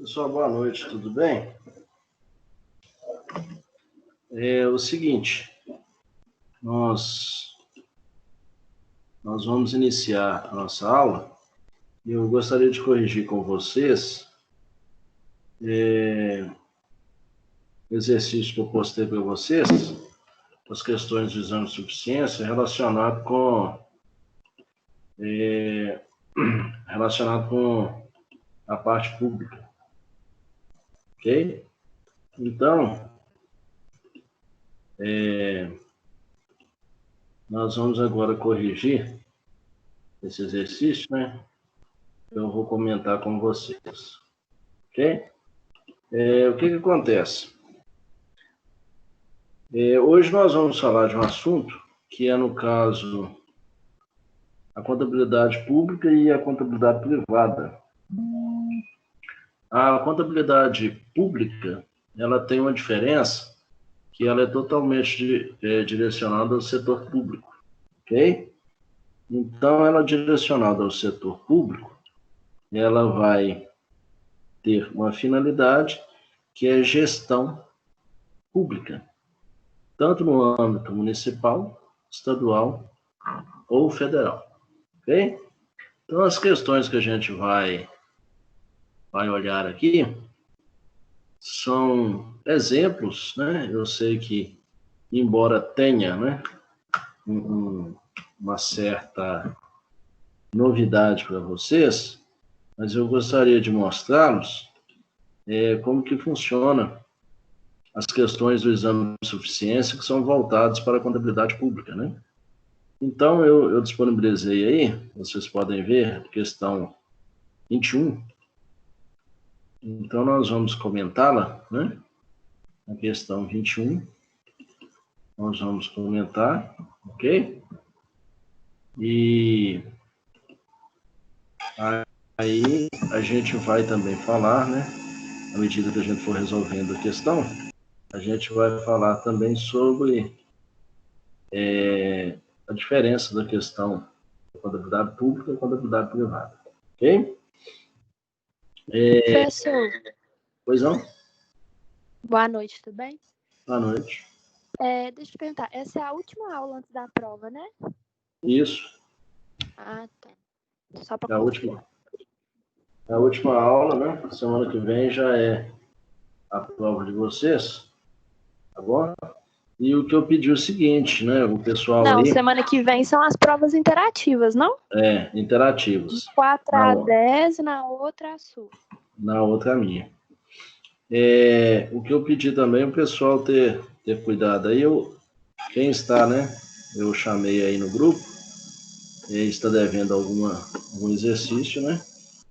Pessoal, boa noite, tudo bem? É o seguinte, nós vamos iniciar a nossa aula e eu gostaria de corrigir com vocês o exercício que eu postei para vocês, as questões do exame de suficiência relacionado com a parte pública, ok? Então, nós vamos agora corrigir esse exercício, né? Eu vou comentar com vocês, ok? O que acontece? Hoje nós vamos falar de um assunto que é, no caso, a contabilidade pública e a contabilidade privada. A contabilidade pública, ela tem uma diferença que ela é totalmente direcionada ao setor público, ok? Então, ela direcionada ao setor público, ela vai ter uma finalidade que é gestão pública, tanto no âmbito municipal, estadual ou federal, ok? Então, as questões que a gente vai olhar aqui são exemplos, né? Eu sei que, embora tenha, né, uma certa novidade para vocês, mas eu gostaria de mostrá-los como que funciona as questões do exame de suficiência que são voltadas para a contabilidade pública, né? Então, eu disponibilizei aí, vocês podem ver, questão 21. Então, nós vamos comentá-la, né? A questão 21. Nós vamos comentar, ok? E aí a gente vai também falar, né? À medida que a gente for resolvendo a questão, a gente vai falar também sobre a diferença da questão da contabilidade pública e contabilidade privada, ok? Professor. Pois não? Boa noite, tudo bem? Boa noite. Deixa eu perguntar, essa é a última aula antes da prova, né? Isso. Ah, tá. Só para a última aula, né? Semana que vem já é a prova de vocês, tá bom? E o que eu pedi é o seguinte, né? O pessoal Não, aí... semana que vem são as provas interativas, não? Interativas. De 4 a 10 e na outra a sua. Na outra minha. O que eu pedi também é o pessoal ter cuidado aí. Quem está, né? Eu chamei aí no grupo, está devendo algum exercício, né?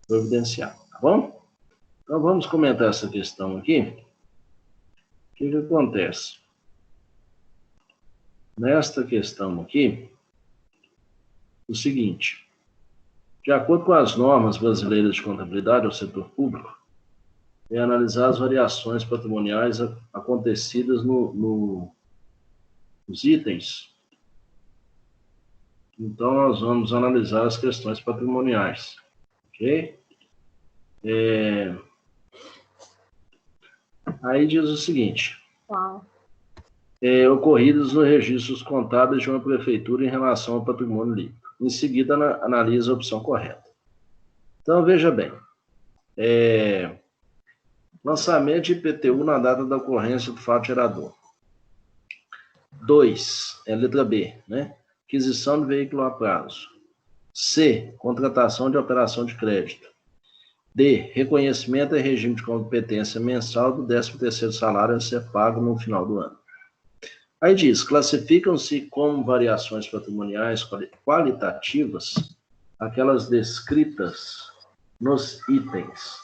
Providenciar, tá bom? Então vamos comentar essa questão aqui. O que acontece? Nesta questão aqui, o seguinte: de acordo com as normas brasileiras de contabilidade ao setor público, é analisar as variações patrimoniais acontecidas nos itens. Então, nós vamos analisar as questões patrimoniais, ok? Aí diz o seguinte: ocorridos nos registros contábeis de uma prefeitura em relação ao patrimônio líquido. Em seguida, analisa a opção correta. Então, veja bem. Lançamento de IPTU na data da ocorrência do fato gerador. 2, letra B, né? Aquisição de veículo a prazo. C, contratação de operação de crédito. D, reconhecimento e regime de competência mensal do 13º salário a ser pago no final do ano. Aí diz, classificam-se como variações patrimoniais qualitativas aquelas descritas nos itens.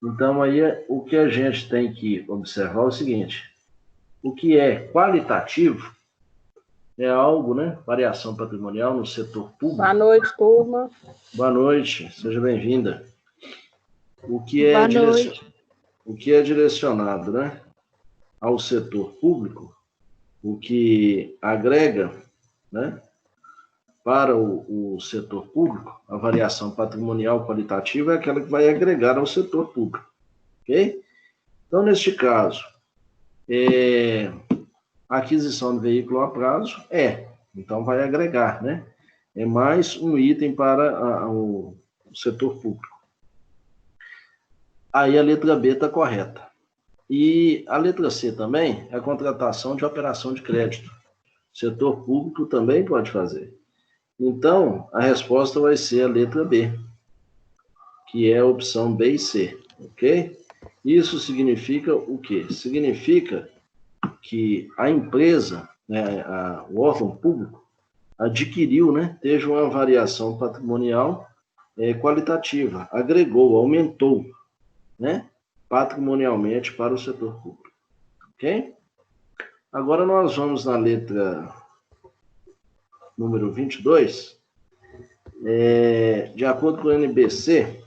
Então, aí, o que a gente tem que observar é o seguinte: o que é qualitativo é algo, né? Variação patrimonial no setor público. Boa noite, turma. Boa noite, seja bem-vinda. O que é direcionado, né, ao setor público, o que agrega, né, para o setor público, a variação patrimonial qualitativa é aquela que vai agregar ao setor público. ok? Então, neste caso, a aquisição do veículo a prazo então vai agregar, né? É mais um item para o setor público. Aí a letra B está correta. E a letra C também é a contratação de operação de crédito. O setor público também pode fazer. Então, a resposta vai ser a letra B, que é a opção B e C, ok? Isso significa o quê? Significa que a empresa, né, o órgão público, adquiriu, né, teve uma variação patrimonial qualitativa, agregou, aumentou, né, patrimonialmente para o setor público, ok? Agora nós vamos na letra número 22. De acordo com o NBC,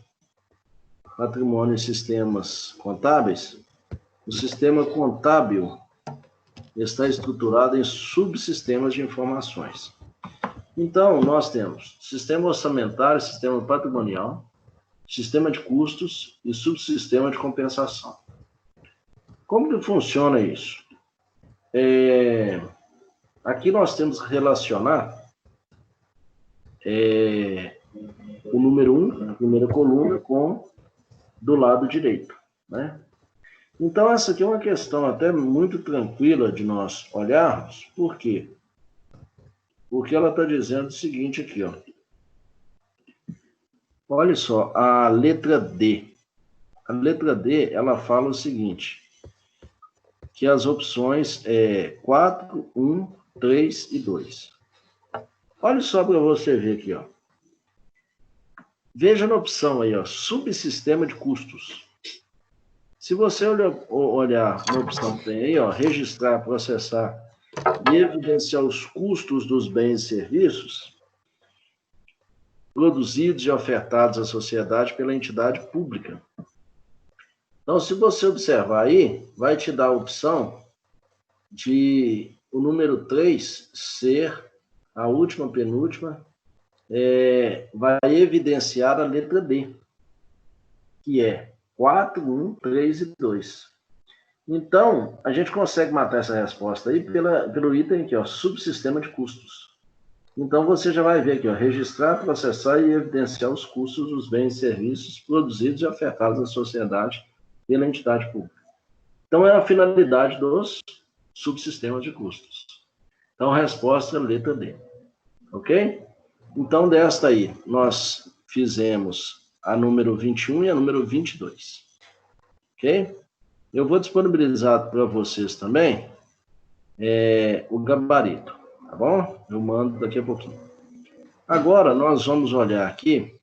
Patrimônio e Sistemas Contábeis, o sistema contábil está estruturado em subsistemas de informações. Então, nós temos sistema orçamentário, sistema patrimonial, sistema de custos e subsistema de compensação. Como que funciona isso? Aqui nós temos que relacionar o número 1, a primeira coluna, com do lado direito, né? Então, essa aqui é uma questão até muito tranquila de nós olharmos. Por quê? Porque ela está dizendo o seguinte aqui, ó. Olha só, a letra D. A letra D, ela fala o seguinte, que as opções 4, 1, 3 e 2. Olha só para você ver aqui, ó. Veja na opção aí, ó, subsistema de custos. Se você olhar na opção que tem aí, ó, registrar, processar e evidenciar os custos dos bens e serviços produzidos e ofertados à sociedade pela entidade pública. Então, se você observar aí, vai te dar a opção de o número 3 ser a última, penúltima, vai evidenciar a letra B, que é 4, 1, 3 e 2. Então, a gente consegue matar essa resposta aí pelo item aqui, ó, subsistema de custos. Então, você já vai ver aqui, ó, registrar, processar e evidenciar os custos dos bens e serviços produzidos e ofertados à sociedade pela entidade pública. Então, é a finalidade dos subsistemas de custos. Então, a resposta é a letra D. Ok? Então, desta aí, nós fizemos a número 21 e a número 22. Ok? Eu vou disponibilizar para vocês também o gabarito, tá bom? Eu mando daqui a pouquinho. Agora, nós vamos olhar aqui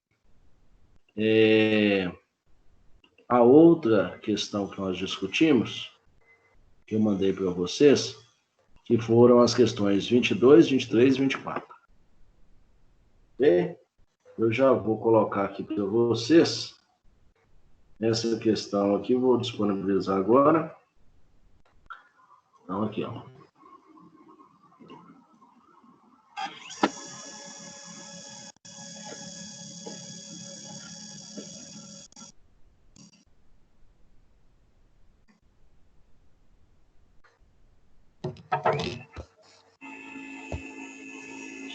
a outra questão que nós discutimos, que eu mandei para vocês, que foram as questões 22, 23 e 24. Ok? Eu já vou colocar aqui para vocês essa questão aqui, vou disponibilizar agora. Então, aqui, ó.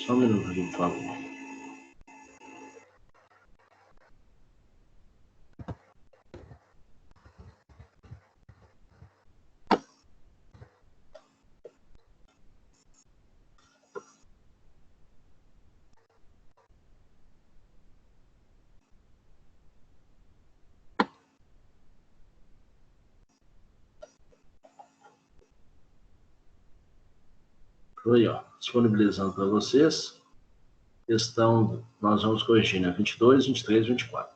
Só um minuto aqui, por favor. Aí, ó, disponibilizando para vocês. Questão, nós vamos corrigir, né? 22, 23, 24.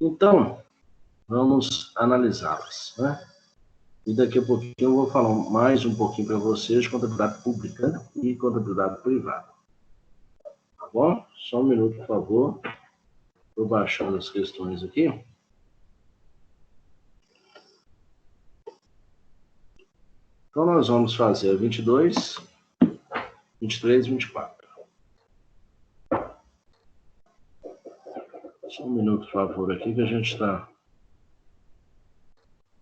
Então, vamos analisá-las, né? E daqui a pouquinho eu vou falar mais um pouquinho para vocês de contabilidade pública e contabilidade privada. Tá bom? Só um minuto, por favor. Estou baixando as questões aqui. Então, nós vamos fazer 22, 23 e 24. Só um minuto, por favor, aqui que a gente está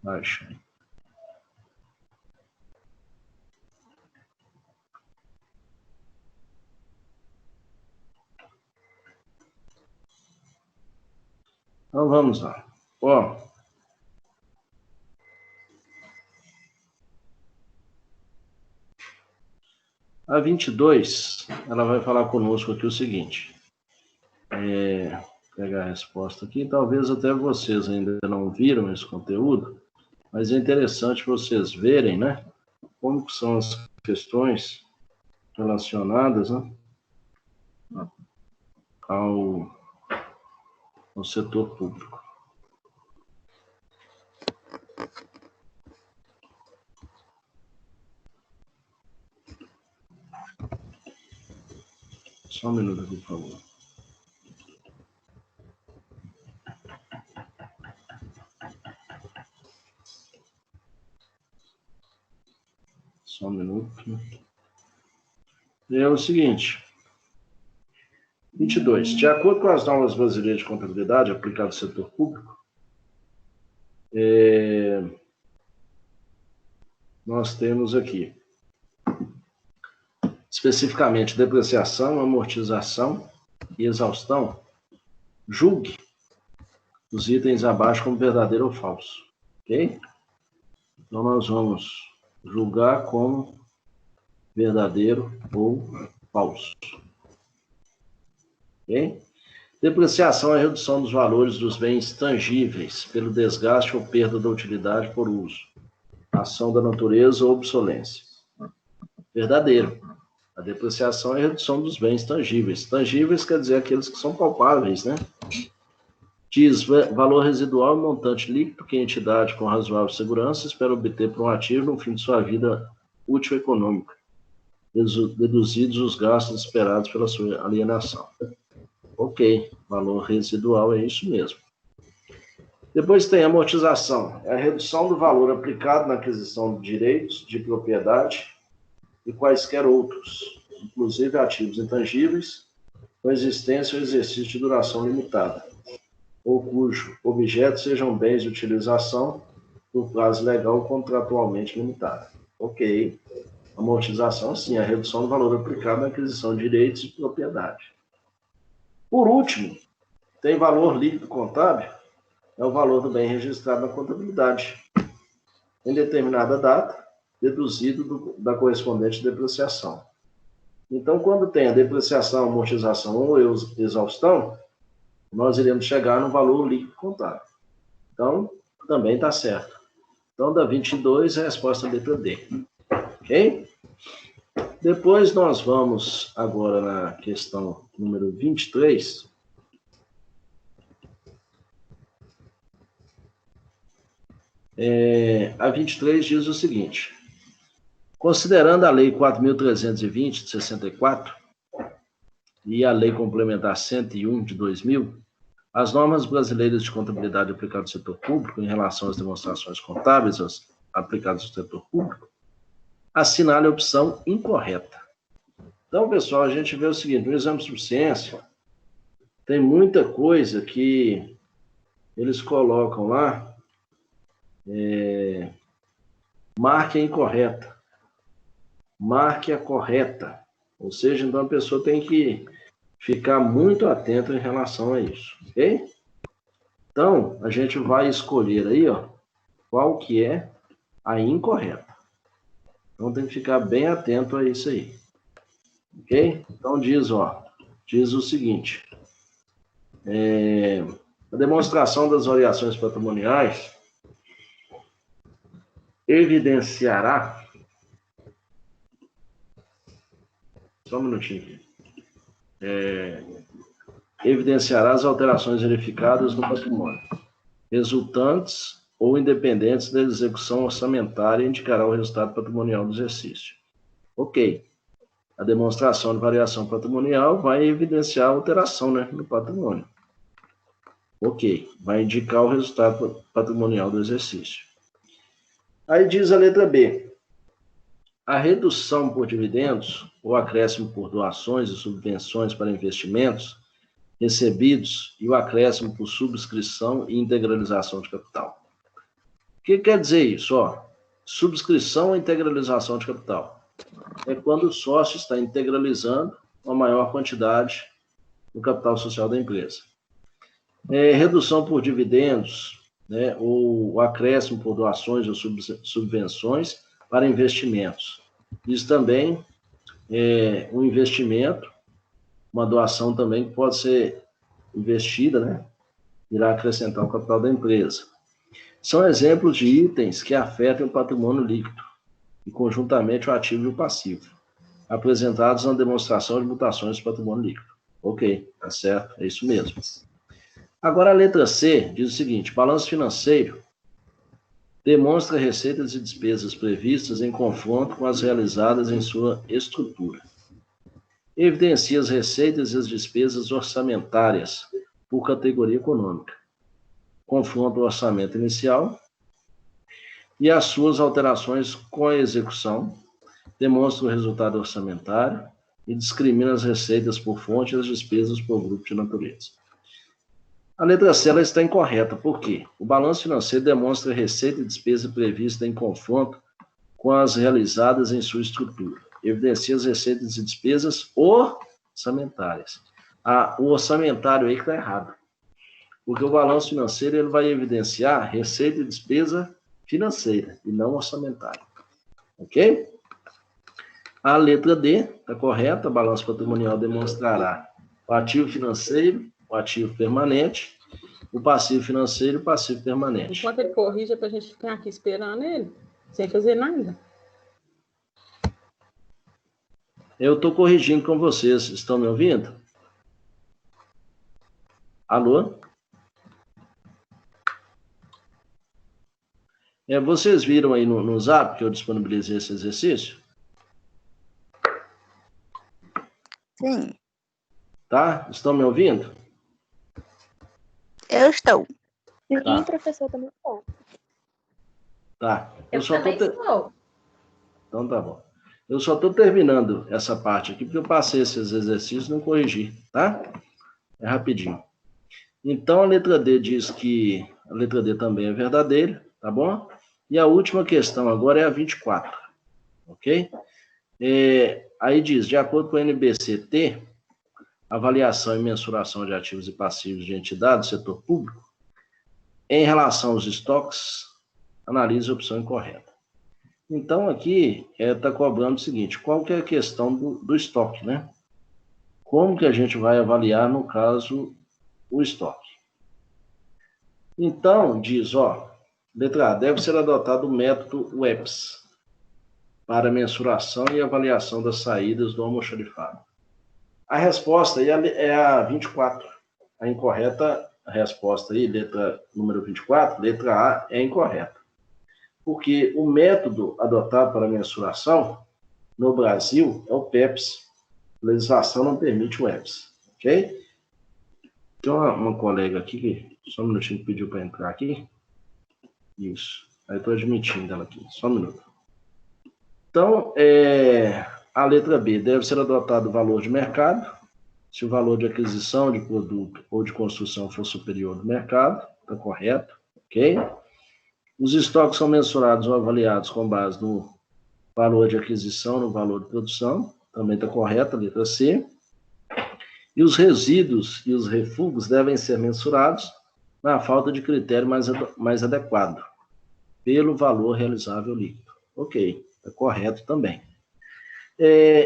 Baixa. Então, vamos lá. Ó, a 22, ela vai falar conosco aqui o seguinte. Vou pegar a resposta aqui. Talvez até vocês ainda não viram esse conteúdo, mas é interessante vocês verem, né? Como que são as questões relacionadas, né, ao setor público. Só um minuto aqui, por favor. Só um minuto. É o seguinte. 22. De acordo com as normas brasileiras de contabilidade aplicadas ao setor público, nós temos aqui, especificamente, depreciação, amortização e exaustão. Julgue os itens abaixo como verdadeiro ou falso. Ok? Então, nós vamos julgar como verdadeiro ou falso. Ok? Depreciação é a redução dos valores dos bens tangíveis pelo desgaste ou perda da utilidade por uso, ação da natureza ou obsolência. Verdadeiro. A depreciação é a redução dos bens tangíveis. Tangíveis quer dizer aqueles que são palpáveis, né? Diz, valor residual é montante líquido que a entidade com razoável segurança espera obter por um ativo no fim de sua vida útil econômica, deduzidos os gastos esperados pela sua alienação. Ok, valor residual é isso mesmo. Depois tem amortização, é a redução do valor aplicado na aquisição de direitos de propriedade e quaisquer outros, inclusive ativos intangíveis, com existência ou exercício de duração limitada, ou cujo objeto sejam bens de utilização por prazo legal ou contratualmente limitado. Ok. Amortização, sim, é a redução do valor aplicado na aquisição de direitos de propriedade. Por último, tem valor líquido contábil, é o valor do bem registrado na contabilidade, em determinada data, deduzido da correspondente depreciação. Então, quando tem a depreciação, amortização ou exaustão, nós iremos chegar no valor líquido contábil. Então, também está certo. Então, da 22 é a resposta letra D. Ok? Depois nós vamos agora na questão número 23. A 23 diz o seguinte: considerando a Lei 4.320 de 64 e a Lei Complementar 101 de 2000, as normas brasileiras de contabilidade aplicadas ao setor público em relação às demonstrações contábeis aplicadas ao setor público, assinale a opção incorreta. Então, pessoal, a gente vê o seguinte: no exame de suficiência, tem muita coisa que eles colocam lá, marque a incorreta, marque a correta. Ou seja, então a pessoa tem que ficar muito atenta em relação a isso, ok? Então, a gente vai escolher aí, ó, qual que é a incorreta. Então, tem que ficar bem atento a isso aí. Ok? Então, diz o seguinte: a demonstração das variações patrimoniais evidenciará. Só um minutinho aqui. Evidenciará as alterações verificadas no patrimônio, resultantes ou independentes da execução orçamentária, e indicará o resultado patrimonial do exercício. Ok. A demonstração de variação patrimonial vai evidenciar a alteração, né, no patrimônio. Ok. Vai indicar o resultado patrimonial do exercício. Aí diz a letra B: a redução por dividendos ou acréscimo por doações e subvenções para investimentos recebidos e o acréscimo por subscrição e integralização de capital. que quer dizer isso? Ó, subscrição ou integralização de capital. É quando o sócio está integralizando uma maior quantidade do capital social da empresa. Redução por dividendos, né, ou acréscimo por doações ou subvenções para investimentos. Isso também é um investimento, uma doação também que pode ser investida, né, irá acrescentar o capital da empresa. São exemplos de itens que afetam o patrimônio líquido e conjuntamente o ativo e o passivo, apresentados na demonstração de mutações do patrimônio líquido. Ok, tá certo, é isso mesmo. Agora a letra C diz o seguinte: balanço financeiro demonstra receitas e despesas previstas em confronto com as realizadas em sua estrutura. Evidencia as receitas e as despesas orçamentárias por categoria econômica. Confronta o orçamento inicial e as suas alterações com a execução, demonstra o resultado orçamentário e discrimina as receitas por fonte e as despesas por grupo de natureza. A letra C ela está incorreta, por quê? O balanço financeiro demonstra receita e despesa prevista em confronto com as realizadas em sua estrutura. Evidencia as receitas e despesas orçamentárias. O orçamentário aí que está errado. Porque o balanço financeiro ele vai evidenciar receita e despesa financeira e não orçamentária. Ok? A letra D está correta. O balanço patrimonial demonstrará o ativo financeiro, o ativo permanente, o passivo financeiro e o passivo permanente. Enquanto ele corrige, é para a gente ficar aqui esperando ele, sem fazer nada. Eu estou corrigindo com vocês. Estão me ouvindo? Alô? Vocês viram aí no Zap que eu disponibilizei esse exercício? Sim. Tá? Estão me ouvindo? Eu estou. Sim, Tá. professor, também estou. Tá. Eu também estou. Então tá bom. Eu só estou terminando essa parte aqui, porque eu passei esses exercícios e não corrigi, tá? É rapidinho. Então, a letra D diz que a letra D também é verdadeira, tá bom? E a última questão agora é a 24, ok? Aí diz, de acordo com o NBC-T, avaliação e mensuração de ativos e passivos de entidades do setor público, em relação aos estoques, analise a opção incorreta. Então, aqui está cobrando o seguinte: qual que é a questão do estoque, né? Como que a gente vai avaliar, no caso, o estoque? Então, diz, letra A, deve ser adotado o método WEPS para mensuração e avaliação das saídas do almoxarifado. A resposta aí é a 24. A incorreta, a resposta aí, letra número 24, letra A, é incorreta. Porque o método adotado para mensuração no Brasil é o PEPS. A legislação não permite o EPS, ok? Tem uma colega aqui, que só um minutinho, que pediu para entrar aqui. Isso. Aí estou admitindo ela aqui, só um minuto. Então, a letra B, deve ser adotado o valor de mercado, se o valor de aquisição de produto ou de construção for superior do mercado, está correto, ok? Os estoques são mensurados ou avaliados com base no valor de aquisição, no valor de produção, também está correto, a letra C. E os resíduos e os refugos devem ser mensurados na falta de critério mais adequado, pelo valor realizável líquido. Ok, está correto também.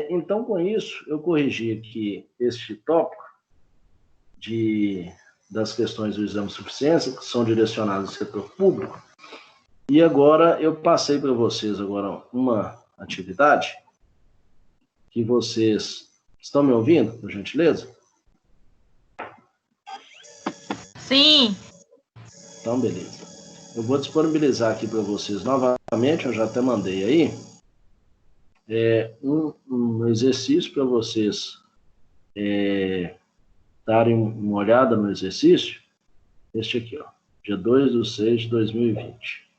Então, com isso, eu corrigi aqui este tópico das questões do exame de suficiência, que são direcionadas ao setor público. E agora eu passei para vocês agora uma atividade que vocês estão me ouvindo, por gentileza? Sim. Então, beleza. Eu vou disponibilizar aqui para vocês novamente, eu já até mandei aí, um exercício para vocês darem uma olhada no exercício. Este aqui, dia 2/6/2020.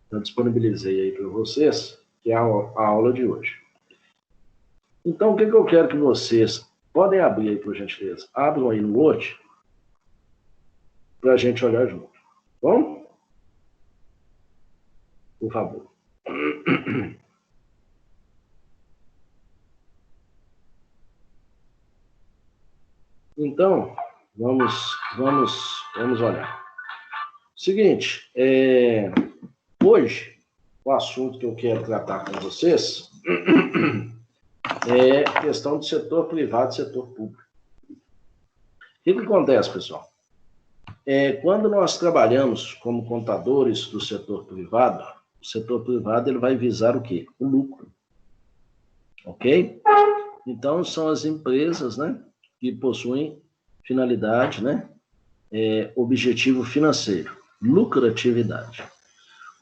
Eu disponibilizei aí para vocês, que é a aula de hoje. Então, o que eu quero que vocês podem abrir aí, por gentileza? Abram aí no Word para a gente olhar junto. Bom? por favor. Então, vamos olhar. Seguinte, hoje, o assunto que eu quero tratar com vocês é a questão do setor privado e setor público. O que acontece, pessoal? Quando nós trabalhamos como contadores do setor privado, o setor privado ele vai visar o quê? O lucro. Ok? Então, são as empresas, né, que possuem finalidade, né, objetivo financeiro, lucratividade.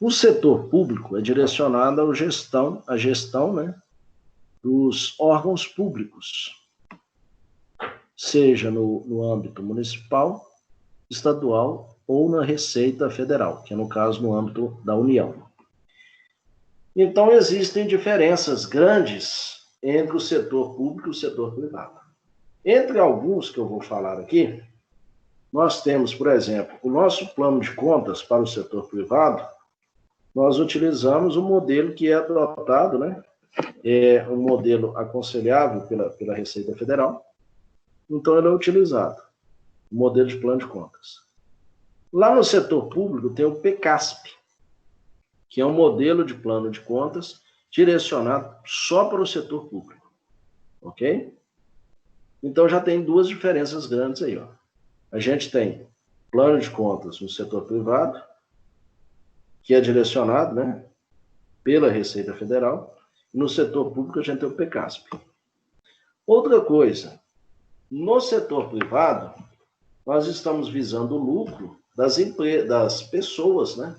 O setor público é direcionado à gestão, né, dos órgãos públicos, seja no âmbito municipal, estadual ou na Receita Federal, que é no caso no âmbito da União. Então, existem diferenças grandes entre o setor público e o setor privado. Entre alguns que eu vou falar aqui, nós temos, por exemplo, o nosso plano de contas para o setor privado, nós utilizamos um modelo que é adotado, né? É um modelo aconselhável pela Receita Federal, então ele é utilizado, o modelo de plano de contas. Lá no setor público tem o PCASP, que é um modelo de plano de contas direcionado só para o setor público, ok? Então já tem duas diferenças grandes aí, ó. A gente tem plano de contas no setor privado, que é direcionado, né, pela Receita Federal, e no setor público a gente tem o PCASP. Outra coisa, no setor privado, nós estamos visando o lucro das pessoas, né,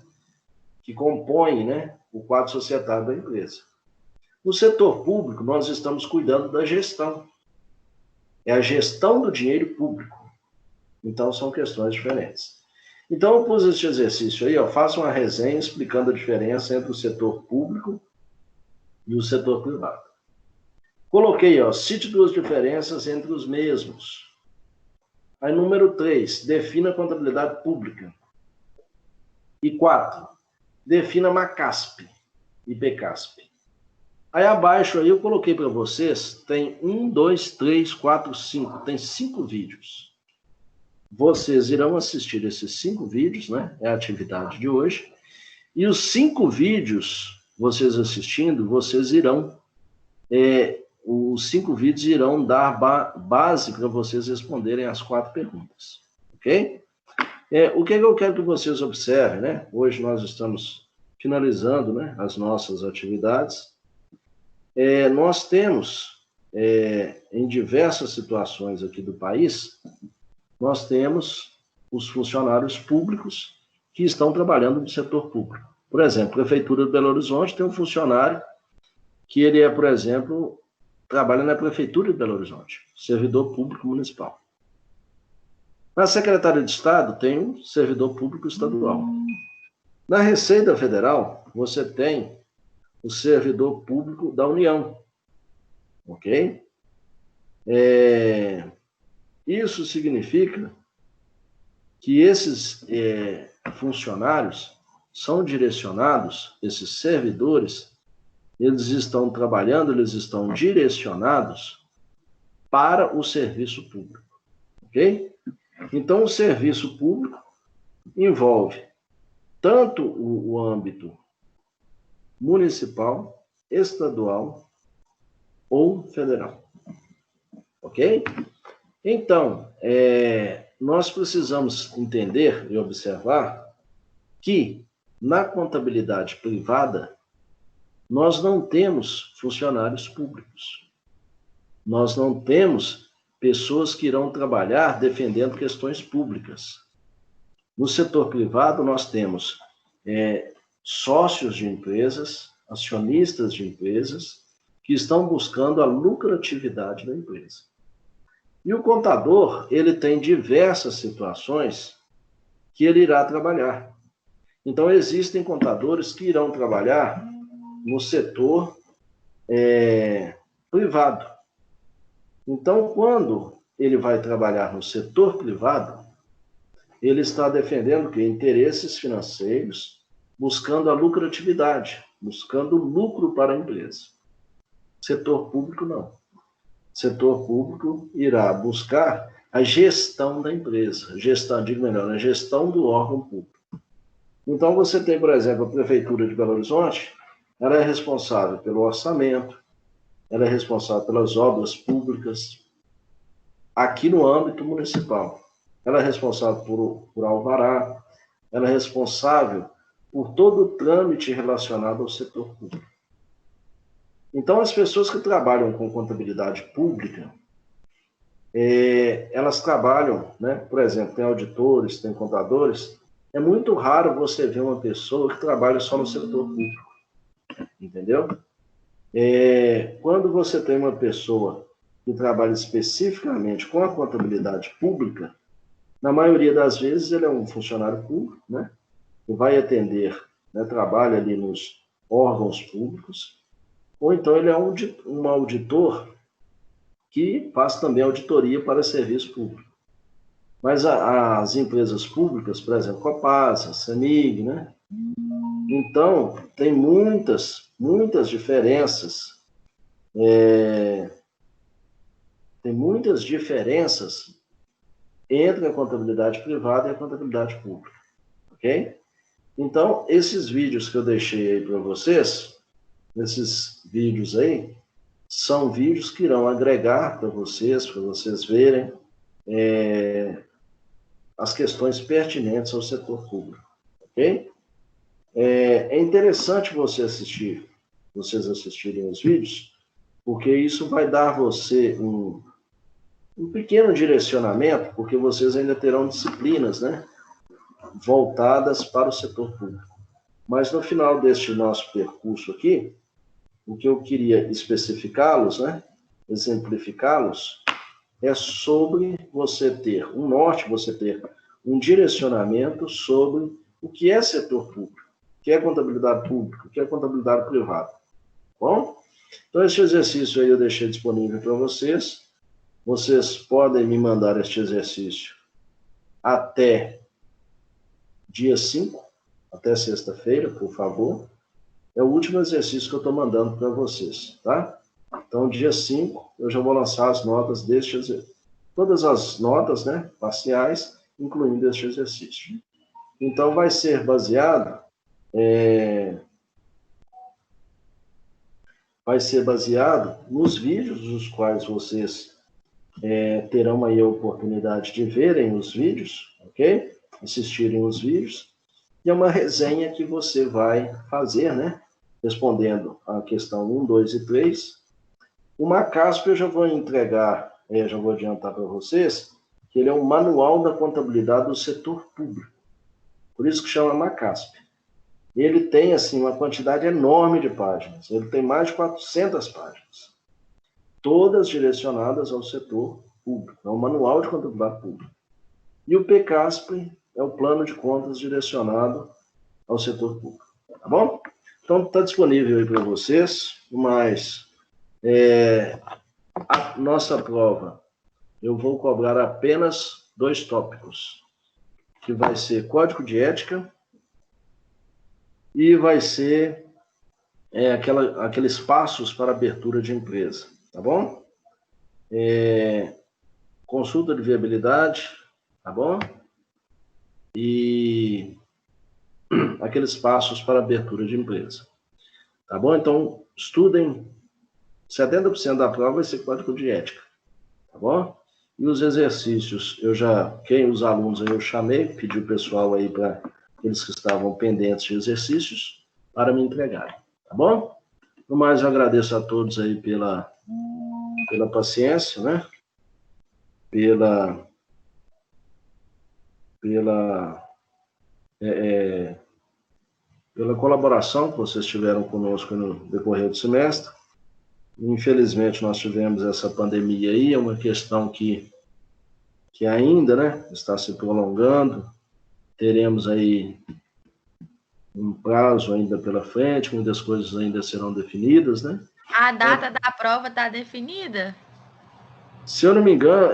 que compõem, né, o quadro societário da empresa. No setor público, nós estamos cuidando da gestão. É a gestão do dinheiro público. Então, são questões diferentes. Então, eu pus esse exercício aí, ó, faço uma resenha explicando a diferença entre o setor público e o setor privado. Coloquei, ó, cite duas diferenças entre os mesmos. Aí, número 3, defina a contabilidade pública. E 4, defina MACASP e PCASP. Aí abaixo aí eu coloquei para vocês, tem 1, 2, 3, 4, 5, tem 5 vídeos. Vocês irão assistir esses 5 vídeos, né? É a atividade de hoje. E os 5 vídeos, vocês assistindo, vocês irão, os 5 vídeos irão dar base para vocês responderem as 4 perguntas. Ok? O que eu quero que vocês observem, né? Hoje nós estamos finalizando, né, as nossas atividades. Nós temos, em diversas situações aqui do país, nós temos os funcionários públicos que estão trabalhando no setor público. Por exemplo, a Prefeitura de Belo Horizonte tem um funcionário que ele por exemplo, trabalha na Prefeitura de Belo Horizonte, servidor público municipal. Na Secretaria de Estado tem um servidor público estadual. Na Receita Federal, você tem o servidor público da União. Ok? Isso significa que esses funcionários são direcionados, esses servidores, eles estão trabalhando, eles estão direcionados para o serviço público. Ok? Então, o serviço público envolve tanto o âmbito municipal, estadual ou federal. Ok? Então, nós precisamos entender e observar que na contabilidade privada nós não temos funcionários públicos. Nós não temos pessoas que irão trabalhar defendendo questões públicas. No setor privado nós temos sócios de empresas, acionistas de empresas, que estão buscando a lucratividade da empresa. E o contador, ele tem diversas situações que ele irá trabalhar. Então, existem contadores que irão trabalhar no setor privado. Então, quando ele vai trabalhar no setor privado, ele está defendendo que interesses financeiros buscando a lucratividade, buscando lucro para a empresa. Setor público, não. Setor público irá buscar a gestão da empresa, a gestão do órgão público. Então, você tem, por exemplo, a Prefeitura de Belo Horizonte, ela é responsável pelo orçamento, ela é responsável pelas obras públicas, aqui no âmbito municipal. Ela é responsável por alvará, ela é responsável por todo o trâmite relacionado ao setor público. Então, as pessoas que trabalham com contabilidade pública, elas trabalham, né? Por exemplo, tem auditores, tem contadores. É muito raro você ver uma pessoa que trabalha só no setor público, entendeu? Quando você tem uma pessoa que trabalha especificamente com a contabilidade pública, na maioria das vezes ele é um funcionário público, né? Que vai atender, né? Trabalha ali nos órgãos públicos, ou então ele é um auditor que faz também auditoria para serviço público. Mas as empresas públicas, por exemplo, Copasa, CEMIG, né? Então, tem muitas diferenças. Tem muitas diferenças entre a contabilidade privada e a contabilidade pública, ok? Então, esses vídeos que eu deixei aí para vocês, esses vídeos aí, são vídeos que irão agregar para vocês verem as questões pertinentes ao setor público, ok? É interessante vocês assistirem os vídeos, porque isso vai dar a você um pequeno direcionamento, porque vocês ainda terão disciplinas, né, voltadas para o setor público. Mas no final deste nosso percurso aqui, o que eu queria especificá-los, né, exemplificá-los, é sobre você ter um norte, você ter um direcionamento sobre o que é setor público, o que é contabilidade pública, o que é contabilidade privada. Bom? Então, esse exercício aí eu deixei disponível para vocês. Vocês podem me mandar este exercício até dia 5, até sexta-feira, por favor. É o último exercício que eu estou mandando para vocês, tá? Então, dia 5, eu já vou lançar as notas deste exercício. Todas as notas, né, parciais, incluindo este exercício. Então, vai ser baseado nos vídeos, dos quais vocês terão aí a oportunidade de verem os vídeos, ok? Assistirem os vídeos. E é uma resenha que você vai fazer, né? Respondendo a questão 1, 2 e 3. O Macasp eu já vou entregar, já vou adiantar para vocês, que ele é um manual da contabilidade do setor público. Por isso que chama Macasp. Ele tem, assim, uma quantidade enorme de páginas. Ele tem mais de 400 páginas. Todas direcionadas ao setor público. É um manual de contabilidade pública. E o PCASP é o plano de contas direcionado ao setor público. Tá bom? Então, está disponível aí para vocês. Mas a nossa prova, eu vou cobrar apenas 2 tópicos, que vai ser código de ética e vai ser aqueles passos para abertura de empresa, tá bom? Consulta de viabilidade, tá bom? E aqueles passos para abertura de empresa, tá bom? Então, estudem. 70% da prova vai ser código de ética, tá bom? E os exercícios, os alunos aí eu chamei, pedi o pessoal aí para aqueles que estavam pendentes de exercícios, para me entregarem, tá bom? No mais, eu agradeço a todos aí pela paciência, né? Pela colaboração que vocês tiveram conosco no decorrer do semestre. Infelizmente, nós tivemos essa pandemia aí, é uma questão que ainda, né, está se prolongando. Teremos aí um prazo ainda pela frente, muitas coisas ainda serão definidas, né? A data da prova está definida? Se eu não me engano,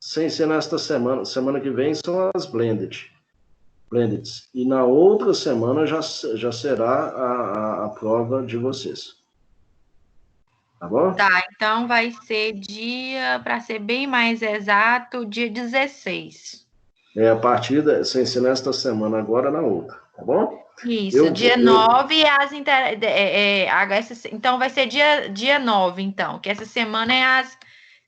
sem ser nesta semana que vem, são as blended. Blended. E na outra semana já será a prova de vocês. Tá bom? Tá, então vai ser para ser bem mais exato, dia 16. A partir você ensina esta semana, agora na outra, tá bom? Isso, dia 9, então vai ser dia 9, então, que essa semana é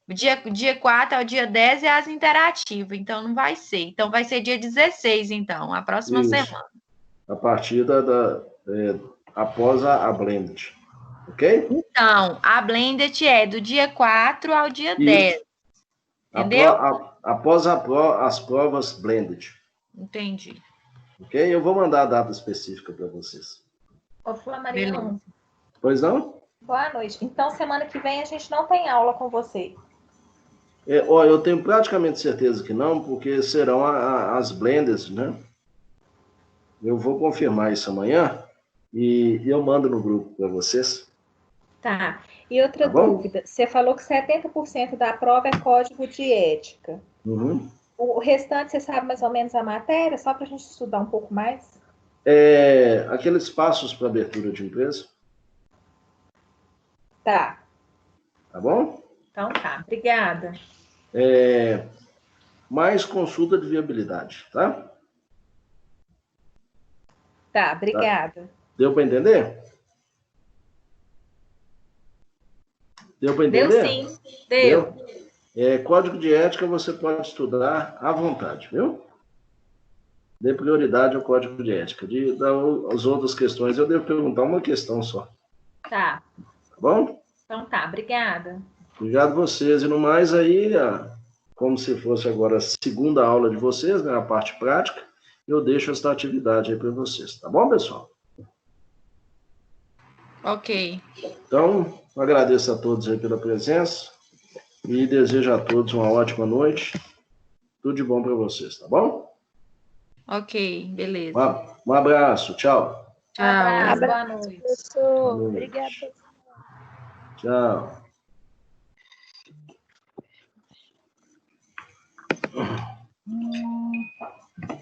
dia 4 ao dia 10 é as interativas, então não vai ser. Então vai ser dia 16, então, a próxima semana. A partir após a blended, ok? Então, a blended é do dia 4 ao dia 10. Entendeu? Após as provas blended. Entendi. Ok? Eu vou mandar a data específica para vocês. Ô, Flamariano. Pois não? Boa noite. Então, semana que vem a gente não tem aula com você. Eu tenho praticamente certeza que não, porque serão as blenders, né? Eu vou confirmar isso amanhã e eu mando no grupo para vocês. Tá. E outra dúvida. Você falou que 70% da prova é código de ética. Uhum. O restante, você sabe mais ou menos a matéria? Só para a gente estudar um pouco mais? Aqueles passos para abertura de empresa. Tá. Tá bom? Então tá. Obrigada. Mais consulta de viabilidade, tá? Tá, obrigada. Tá. Deu para entender? Deu para entender? Deu sim. Deu. Código de ética você pode estudar à vontade, viu? Dê prioridade ao código de ética. As outras questões, eu devo perguntar uma questão só. Tá. Tá bom? Então tá, obrigada. Obrigado a vocês. E no mais aí, como se fosse agora a segunda aula de vocês, né, a parte prática, eu deixo essa atividade aí para vocês. Tá bom, pessoal? Ok. Então, agradeço a todos aí pela presença e desejo a todos uma ótima noite. Tudo de bom para vocês, tá bom? Ok, beleza. Um abraço, tchau. Tchau. Abraço, boa noite. Professor, obrigada. Tchau.